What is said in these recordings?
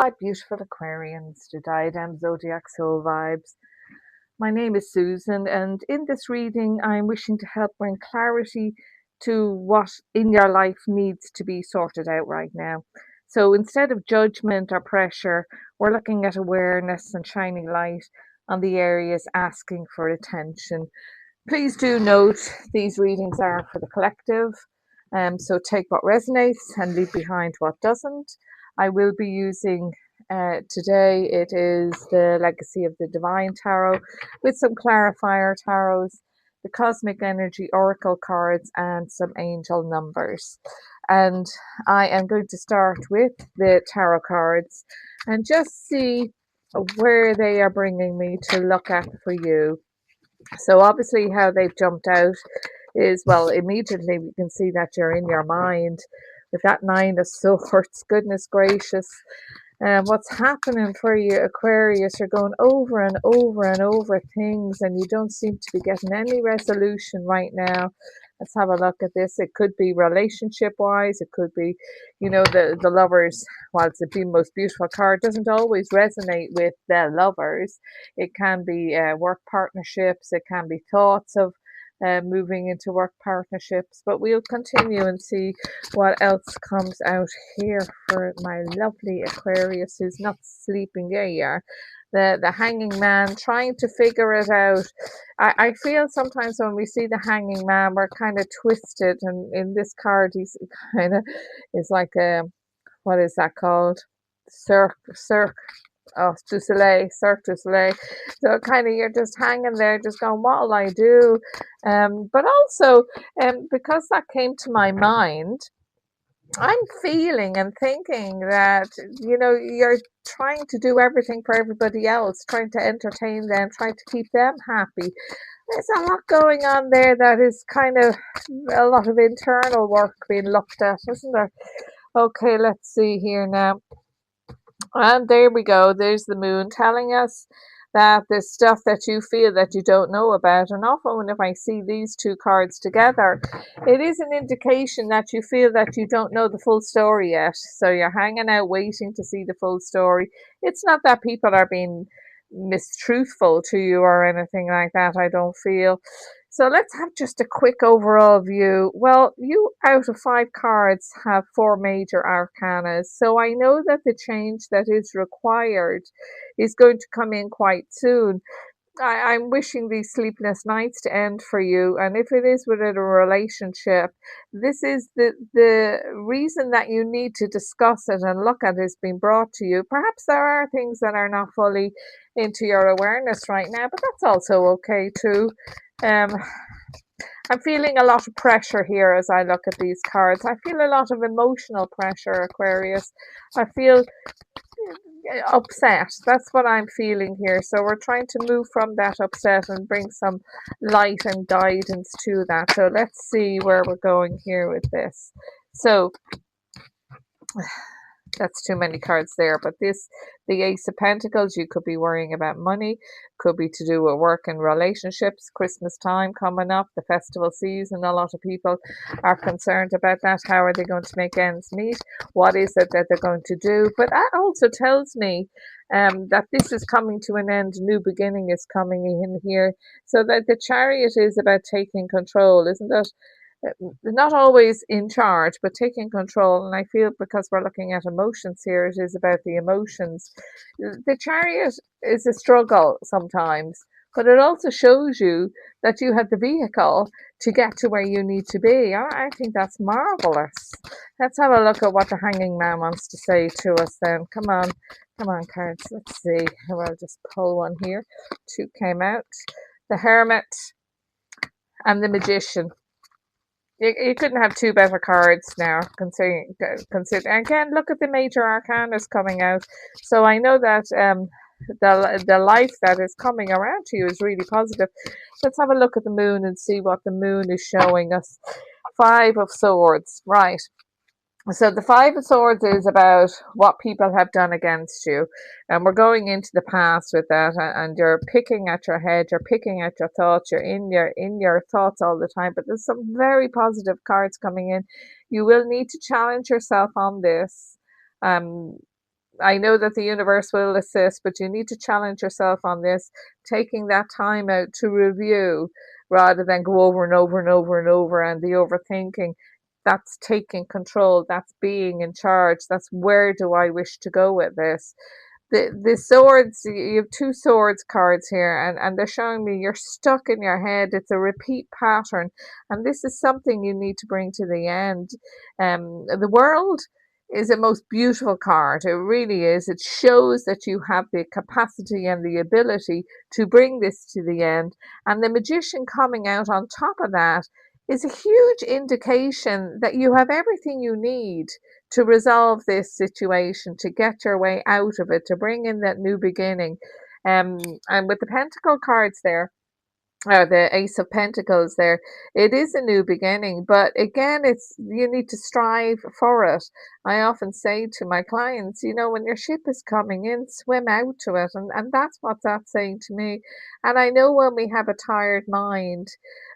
Hi, beautiful Aquarians to Diadem Zodiac Soul Vibes. My name is Susan, and in this reading, I'm wishing to help bring clarity to what in your life needs to be sorted out right now. So instead of judgment or pressure, we're looking at awareness and shining light on the areas asking for attention. Please do note these readings are for the collective, so take what resonates and leave behind what doesn't. I will be using today, it is the Legacy of the Divine Tarot with some clarifier tarots, the Cosmic Energy Oracle cards, and some angel numbers. And I am going to start with the tarot cards and just see where they are bringing me to look at for you. So obviously how they've jumped out is, well, immediately we can see that you're in your mind with that Nine of Swords. Goodness gracious. What's happening for you, Aquarius? You're going over and over and over things and you don't seem to be getting any resolution right now. Let's have a look at this. It could be relationship wise. It could be, the lovers. While it's the most beautiful card, doesn't always resonate with the lovers. It can be work partnerships. It can be thoughts of moving into work partnerships. But we'll continue and see what else comes out here for my lovely Aquarius who's not sleeping. There you are. The hanging man, trying to figure it out. I feel sometimes when we see the hanging man, we're kind of twisted, and in this card he's kind of is like a, what is that called? Cirque du Soleil, Cirque du Soleil. So kind of you're just hanging there, just going, what'll I do? But also, because that came to my mind, I'm feeling and thinking that, you're trying to do everything for everybody else, trying to entertain them, trying to keep them happy. There's a lot going on there that is kind of a lot of internal work being looked at, isn't there? Okay, let's see here now. And there we go. There's the moon telling us that there's stuff that you feel that you don't know about. And often if I see these two cards together, it is an indication that you feel that you don't know the full story yet. So you're hanging out waiting to see the full story. It's not that people are being mistruthful to you or anything like that, I don't feel. So let's have just a quick overall view. Well, you out of 5 cards have 4 major arcana. So I know that the change that is required is going to come in quite soon. I'm wishing these sleepless nights to end for you. And if it is within a relationship, this is the reason that you need to discuss it and look at it is being brought to you. Perhaps there are things that are not fully into your awareness right now, but that's also okay too. I'm feeling a lot of pressure here as I look at these cards. I feel a lot of emotional pressure, Aquarius. I feel upset. That's what I'm feeling here. So we're trying to move from that upset and bring some light and guidance to that. So let's see where we're going here with this. So that's too many cards there, but the Ace of Pentacles, you could be worrying about money, could be to do with work and relationships. Christmas time coming up, the festival season, a lot of people are concerned about that. How are they going to make ends meet? What is it that they're going to do? But that also tells me that this is coming to an end. A new beginning is coming in here. So that the Chariot is about taking control, isn't it? Not always in charge, but taking control. And I feel because we're looking at emotions here, it is about the emotions. The Chariot is a struggle sometimes, but it also shows you that you have the vehicle to get to where you need to be. I think that's marvelous. Let's have a look at what the Hanging Man wants to say to us then. Come on, cards. Let's see. I'll just pull one here. 2 came out. The Hermit and the Magician. You couldn't have 2 better cards now, considering. Again, look at the major arcanas coming out. So I know that the life that is coming around to you is really positive. Let's have a look at the moon and see what the moon is showing us. 5 of Swords, right. So the 5 of Swords is about what people have done against you. And we're going into the past with that, and you're picking at your head, you're picking at your thoughts, you're in your thoughts all the time. But there's some very positive cards coming in. You will need to challenge yourself on this. I know that the universe will assist, but you need to challenge yourself on this, taking that time out to review rather than go over and over and over and over. And the overthinking, that's taking control, that's being in charge, that's where do I wish to go with this. The swords, you have two swords cards here, and they're showing me you're stuck in your head. It's a repeat pattern, and this is something you need to bring to the end. The world is a most beautiful card. It really is. It shows that you have the capacity and the ability to bring this to the end. And the magician coming out on top of that is a huge indication that you have everything you need to resolve this situation, to get your way out of it, to bring in that new beginning. And with the Pentacle cards there, or the Ace of Pentacles there, it is a new beginning, but again, it's you need to strive for it. I often say to my clients, you know, when your ship is coming in, swim out to it, and that's what that's saying to me. And I know when we have a tired mind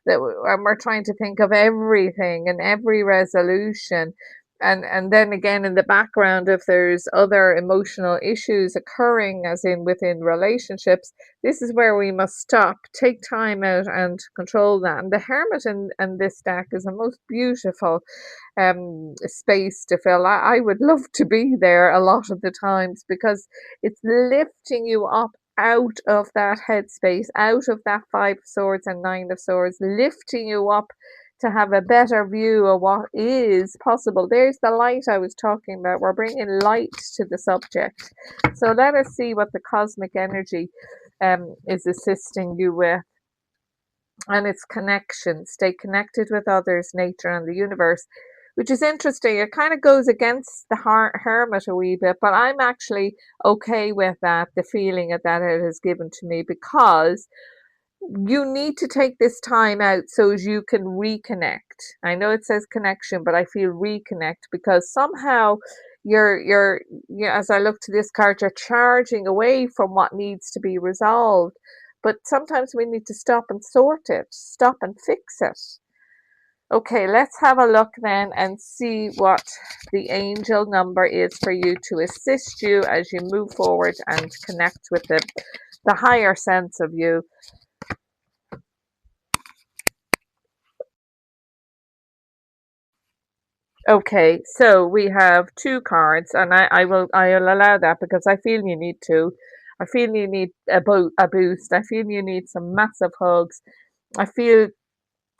that and we're trying to think of everything and every resolution, and then again in the background, if there's other emotional issues occurring, as in within relationships, this is where we must stop, take time out and control that. And the Hermit in this deck is a most beautiful space to fill. I would love to be there a lot of the times because it's lifting you up out of that headspace, out of that Five of Swords and Nine of Swords, lifting you up to have a better view of what is possible. There's the light I was talking about. We're bringing light to the subject. So let us see what the cosmic energy is assisting you with. And it's connection. Stay connected with others, nature, and the universe, which is interesting. It kind of goes against the hermit a wee bit, but I'm actually okay with that, the feeling that it has given to me, because you need to take this time out so as you can reconnect. I know it says connection, but I feel reconnect, because somehow you're as I look to this card, you're charging away from what needs to be resolved. But sometimes we need to stop and sort it, stop and fix it. Okay, let's have a look then and see what the angel number is for you to assist you as you move forward and connect with the higher sense of you. Okay, so we have two cards, and I'll allow that because I feel you need to. I feel you need a boost. I feel you need some massive hugs. I feel,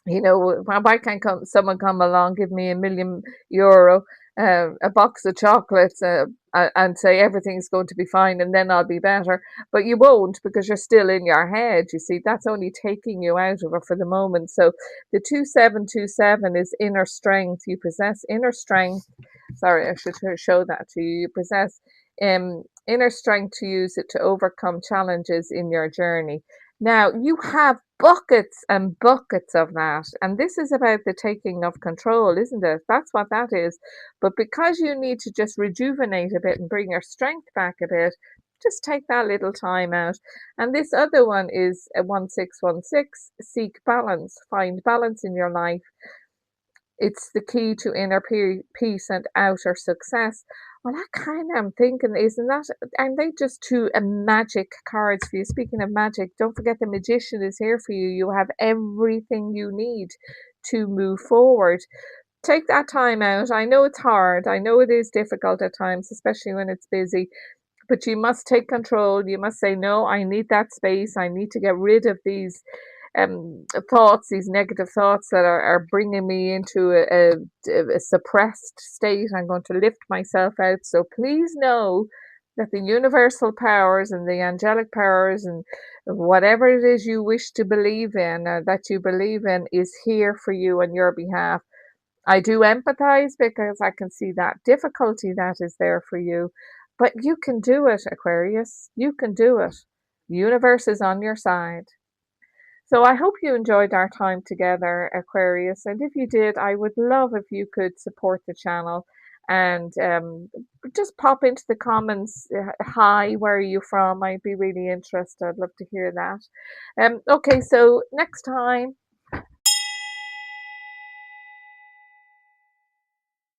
you know, why can't someone come along, give me €1 million, a box of chocolates, and say everything's going to be fine and then I'll be better. But you won't, because you're still in your head. You see, that's only taking you out of it for the moment. So the 2727 is inner strength. You possess inner strength. Sorry, I should show that to you. You possess inner strength to use it to overcome challenges in your journey. Now, you have buckets and buckets of that. And this is about the taking of control, isn't it? That's what that is. But because you need to just rejuvenate a bit and bring your strength back a bit, just take that little time out. And this other one is a 1616, seek balance, find balance in your life. It's the key to inner peace and outer success. Well, that kind of, I'm thinking, isn't that, aren't they just two magic cards for you? Speaking of magic, don't forget the magician is here for you. You have everything you need to move forward. Take that time out. I know it's hard. I know it is difficult at times, especially when it's busy. But you must take control. You must say, no, I need that space. I need to get rid of these thoughts, these negative thoughts that are bringing me into a suppressed state. I'm going to lift myself out. So please know that the universal powers and the angelic powers and whatever it is you wish to believe in, that you believe in, is here for you on your behalf. I do empathize because I can see that difficulty that is there for you. But you can do it, Aquarius. You can do it. The universe is on your side. So I hope you enjoyed our time together, Aquarius. And if you did, I would love if you could support the channel and just pop into the comments. Hi, where are you from? I'd be really interested. I'd love to hear that. Okay, so next time,